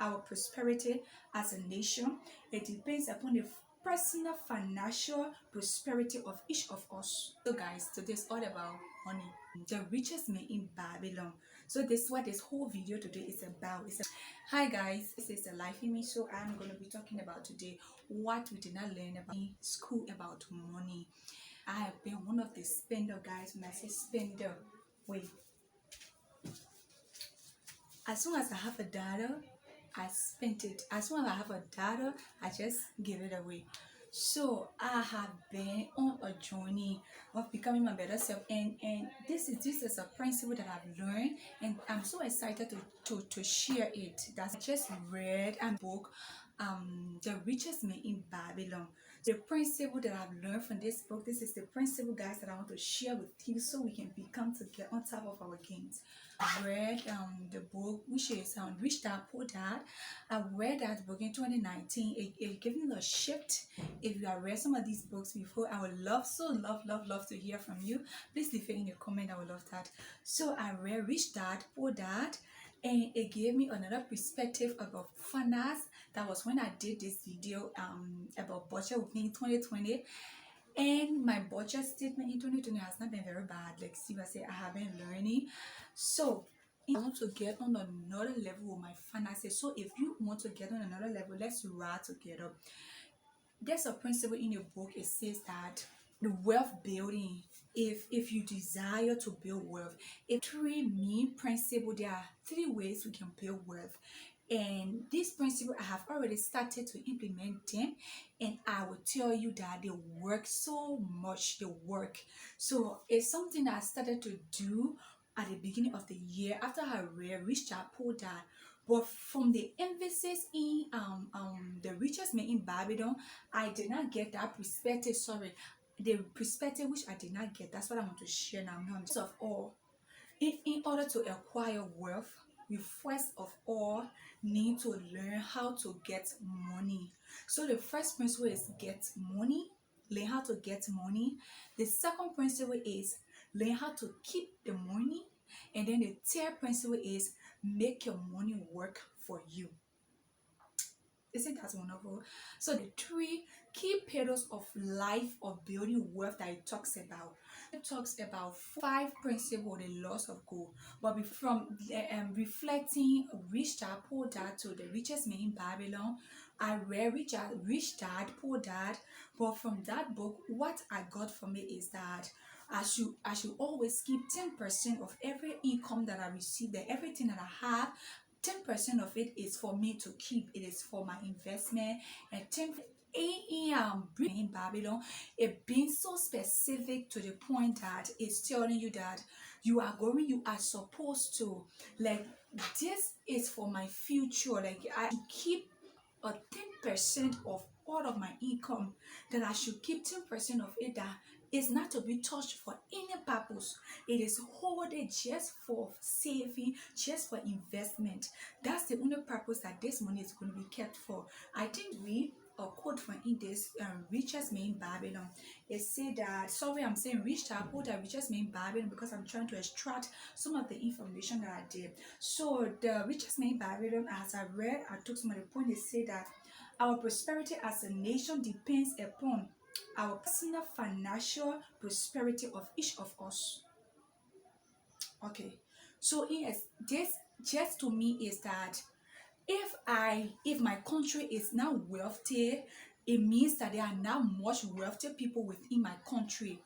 our prosperity as a nation, it depends upon the personal financial prosperity of each of us. So guys, today is all about money. The richest man in Babylon. So this is what this whole video today is about. Hi guys, this is a life image. So I'm going to be talking about today what we did not learn about in school about money. I have been one of the spender guys. When I say spender, wait, as soon as I have a dollar, I spent it. As soon as I have a dollar, I just give it away. So I have been on a journey of becoming my better self, and this is a principle that I've learned, and I'm so excited to share it. That's just read a book, The Richest Man in Babylon. The principle that I've learned from this book, this is the principle, guys, that I want to share with you so we can become to get on top of our games. I read the book, which is Rich Dad Poor Dad. I read that book in 2019. It gave me a shift. If you have read some of these books before, I would love to hear from you. Please leave it in the comment. I would love that. So I read Rich Dad Poor Dad, and it gave me another perspective about finance. That was when I did this video about budget with me in 2020. And my budget statement in 2020 has not been very bad. Like seriously, I have been learning. So I want to get on another level with my finances. So if you want to get on another level, let's ride together. There's a principle in your book. It says that the wealth building, if you desire to build wealth, if three main principles, there are three ways we can build wealth. And this principle, I have already started to implement them, and I will tell you that they work so much. They work. So it's something that I started to do at the beginning of the year after I read Rich Dad Poor Dad. But from the emphasis in The Richest Man in Babylon, I did not get that perspective. Sorry, the perspective which I did not get. That's what I want to share now. First of all, in order to acquire wealth, we first of all need to learn how to get money. So the first principle is get money. Learn how to get money. The second principle is learn how to keep the money. And then the third principle is make your money work for you. Isn't that wonderful? So the three key pillars of life of building wealth that it talks about. It talks about 5 principles, the laws of gold. But from reflecting Rich Dad Poor Dad to The Richest Man in Babylon, I read Rich Dad Poor Dad. But from that book, what I got from it is that I should always keep 10% of every income that I receive, that everything that I have. 10% of it is for me to keep. It is for my investment. And 10 in Babylon, it being so specific to the point that it's telling you that you are supposed to, like, this is for my future. Like, I keep a 10% of all of my income, that I should keep 10% of it that is not to be touched for any purpose. It is hoarded just for saving, just for investment. That's the only purpose that this money is going to be kept for. I think we a quote from in this Richest Man in Babylon. It said that, sorry, I'm saying Rich Dad Poor Dad, Richest Man in Babylon, because I'm trying to extract some of the information that I did. So the Richest Man in Babylon, as I read, I took some of the points. It said that our prosperity as a nation depends upon our personal financial prosperity of each of us. Okay, so yes, this just to me is that if my country is now wealthy, it means that there are now much wealthy people within my country.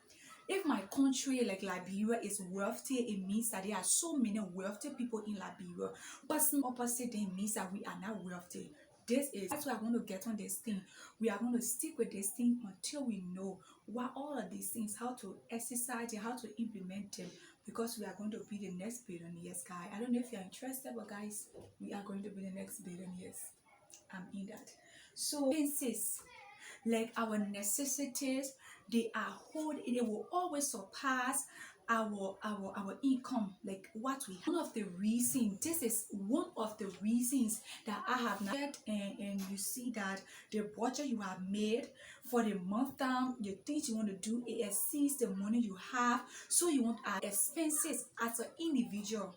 If my country like Liberia is wealthy, it means that there are so many wealthy people in Liberia. But some opposite then means that we are not wealthy. That's why I want to get on this thing. We are going to stick with this thing until we know what all of these things, how to exercise and how to implement them, because we are going to be the next billionaires, guys. I don't know if you're interested, but guys, we are going to be the next billionaires. I'm in that. So expenses, like our necessities, they will always surpass our income, like what we have. One of the reasons, this is one of the reasons that I have not, and you see that the budget you have made for the month down, the things you want to do, it exceeds the money you have. So you want our expenses as an individual.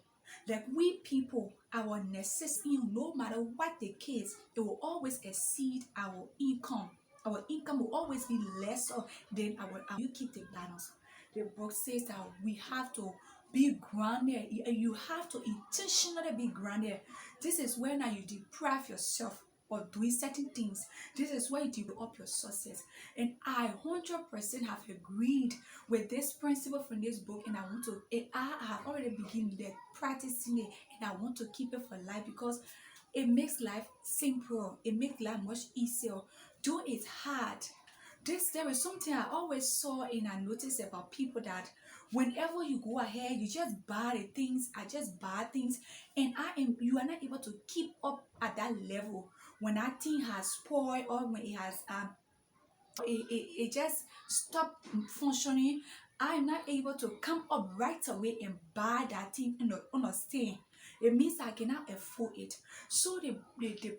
Like we people, our necessity, no matter what the case, it will always exceed our income. Our income will always be lesser than our. You keep the balance. The book says that we have to be grounded. You have to intentionally be grounded. This is where now you deprive yourself of doing certain things. This is where you develop your success. And I 100% have agreed with this principle from this book, and I have already begun like practicing it, and I want to keep it for life because it makes life simple. It makes life much easier. Though it's hard, there is something I always saw and I noticed about people that whenever you go ahead, you just buy the things, I just buy things, and you are not able to keep up at that level. When that thing has spoiled or when it has it just stopped functioning, I'm not able to come up right away and buy that thing on a stand. It means I cannot afford it. So the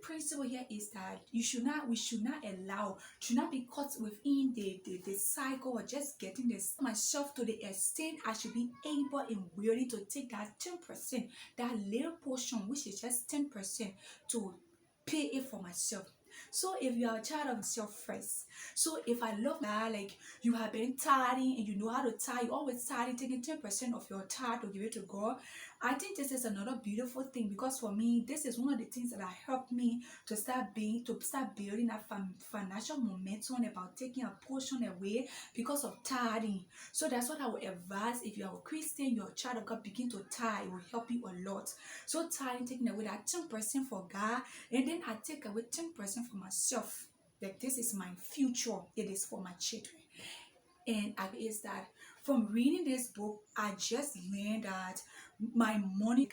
principle here is that we should not should not be caught within the cycle of just getting this myself to the extent I should be able and willing to take that 10%, that little portion which is just 10% to pay it for myself. So if you are a child of yourself first, so if I love that, like you have been tithing and you know how to tithe, you always tithing, taking 10% of your tithe to give it to God. I think this is another beautiful thing because for me, this is one of the things that have helped me to start building that financial momentum about taking a portion away because of tithing. So that's what I would advise. If you are a Christian, you're a child of God, begin to tithe. It will help you a lot. So tithing, taking away that 10% for God, and then I take away 10% for myself. Like this is my future. It is for my children. And is that from reading this book, I just learned that my money,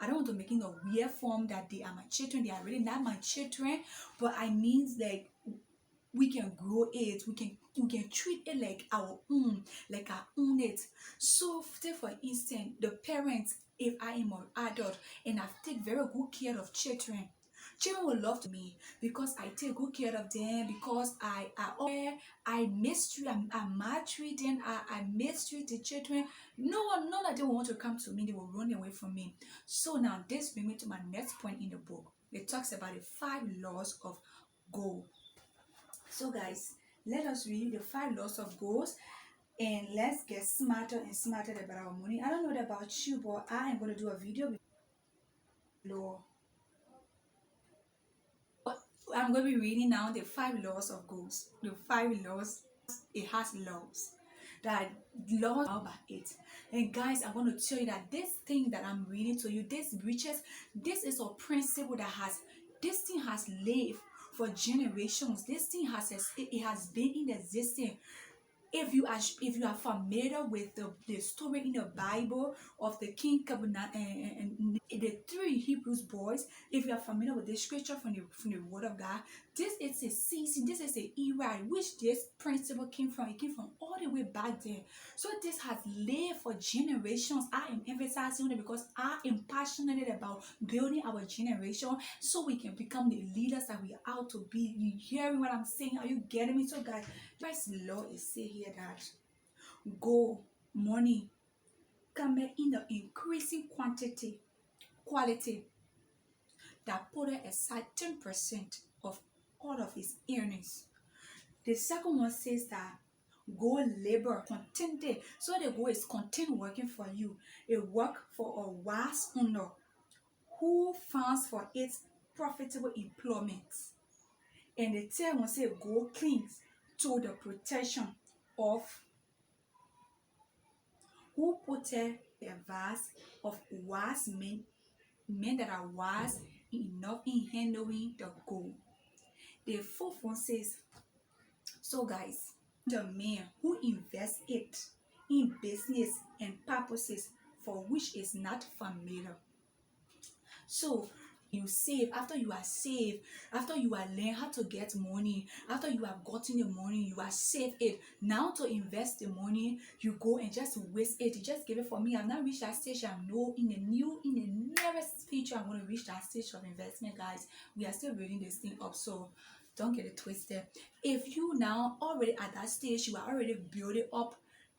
I don't want to make it a weird form that they are my children. They are really not my children, but I mean like we can grow it, we can treat it like our own, like I own it. So say for instance, the parents, if I am an adult and I take very good care of children, children will love me because I take good care of them, because I mistreat, I maltreat them, I mistreat the children. None of them want to come to me, they will run away from me. So now this brings me to my next point in the book. It talks about the 5 laws of gold. So guys, let us read the 5 laws of gold and let's get smarter and smarter about our money. I don't know about you, but I am going to do a video below. I'm going to be reading now the 5 laws of gold. The 5 laws, it has laws. That laws are about it. And guys, I want to tell you that this thing that I'm reading to you, this riches, this is a principle that this thing has lived for generations. This thing it has been in existence. If you are familiar with the story in the Bible of the king Cabinet and the 3 Hebrews boys, if you are familiar with the scripture from the word of God, this is a season, this is an era in which this principle came from. It came from all the way back there. So this has lived for generations. I am emphasizing it because I am passionate about building our generation so we can become the leaders that we are out to be. You hearing what I'm saying? Are you getting me? So guys, first law is say here that gold, money, come in the increasing quality that put aside 10% of all of his earnings. The second one says that gold labor contented. So the goal is content working for you. It work for a wise owner who finds for its profitable employment. And the third one says gold clings to the protection of who protect the advice of wise men that are wise enough in handling the gold. The fourth one says, so guys, the man who invests it in business and purposes for which is not familiar. So you save, after you are saved, after you are learn how to get money, after you have gotten the money, you are saved it. Now to invest the money, you go and just waste it. You just give it. For me, I've not reached that stage. I know in the nearest future I'm going to reach that stage of investment, guys. We are still building this thing up, so don't get it twisted. If you now already at that stage, you are already building up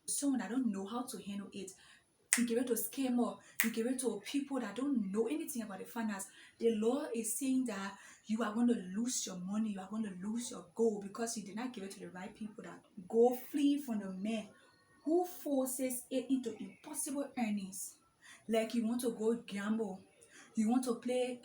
someone that don't know how to handle it, You give it to scammer. You give it to people that don't know anything about the finance. The law is saying that you are going to lose your money. You are going to lose your gold because you did not give it to the right people. That go flee from the man who forces it into impossible earnings. Like you want to go gamble, you want to play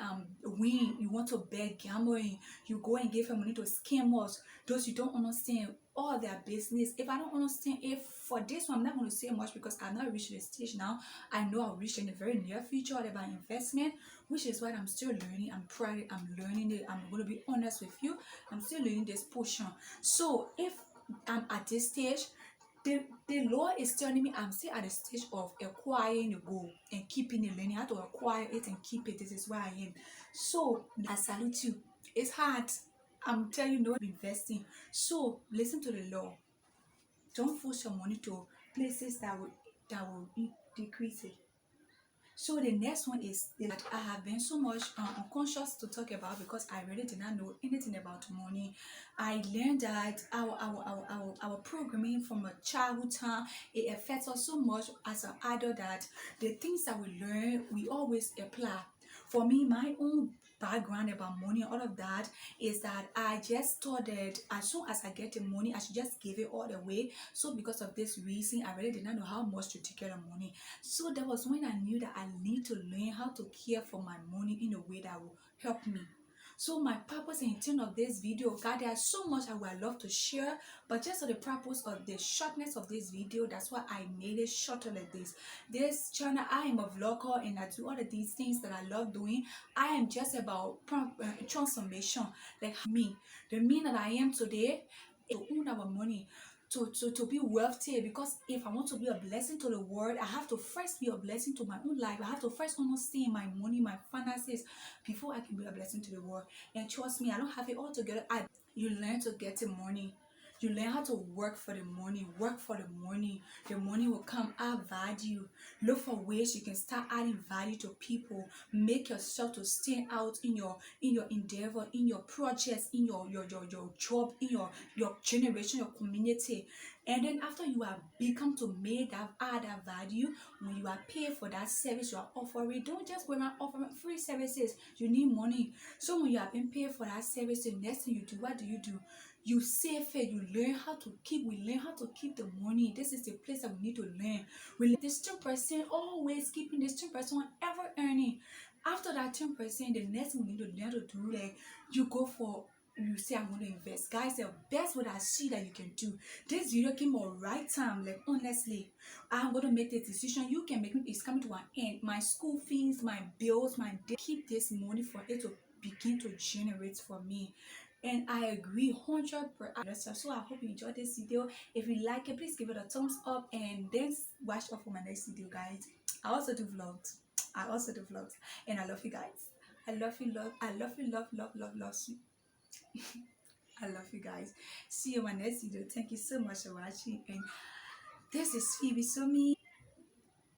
win, you want to bet gambling, you go and give your money to scammers, those you don't understand all their business. If I don't understand, if for this one I'm not going to say much because I've not reached the stage now. I know I'll reach in the very near future about investment, which is what I'm still learning. I'm learning it. I'm going to be honest with you, I'm still learning this portion. So if I'm at this stage, the law is telling me I'm still at the stage of acquiring the gold and keeping it, learning how to acquire it and keep it. This is where I am. So I salute you. It's hard. I'm telling you, no investing. So listen to the law. Don't force your money to places that will decrease it. So the next one is that I have been so much unconscious to talk about because I really did not know anything about money. I learned that our programming from a childhood time, it affects us so much as an adult that the things that we learn we always apply. For me, my own background about money, all of that is that I just thought that as soon as I get the money, I should just give it all away. So because of this reason, I really did not know how much to take care of money. So that was when I knew that I need to learn how to care for my money in a way that will help me. So my purpose and intent of this video, God, there's so much I would love to share, but just for the purpose of the shortness of this video, that's why I made it shorter like this. This channel, I am a vlogger and I do all of these things that I love doing. I am just about transformation, like me, the me that I am today, to own our money, to be wealthy. Because if I want to be a blessing to the world, I have to first be a blessing to my own life. I have to first understand my money, my finances, before I can be a blessing to the world. And trust me, I don't have it all together. You learn to get the money. You learn how to work for the money. Work for the money. The money will come, add value. Look for ways you can start adding value to people. Make yourself to stand out in your endeavor, in your projects, in your job, in your generation, your community. And then after you have become to make that add that value, when you are paid for that service you are offering, don't just go around offering free services. You need money. So when you have been paid for that service, the next thing you do, what do? You save it. You learn how to keep. We learn how to keep the money. This is the place that we need to learn. We learn this 10%, always keeping this 10% ever earning. After that 10%, the next thing we need to learn to do, like you go for, you say I'm going to invest. Guys, the best what I see that you can do. This video came at right time. Like honestly, I'm going to make the decision. You can make it. It's coming to an end. My school fees, my bills, my day. Keep this money for it to begin to generate for me. And I agree 100%. So I hope you enjoyed this video. If you like it, please give it a thumbs up and then watch out for my next video, guys. I also do vlogs. And I love you guys. I love you, love. I love you, love you. I love you guys. See you in my next video. Thank you so much for watching. And this is Phoebe Sumi.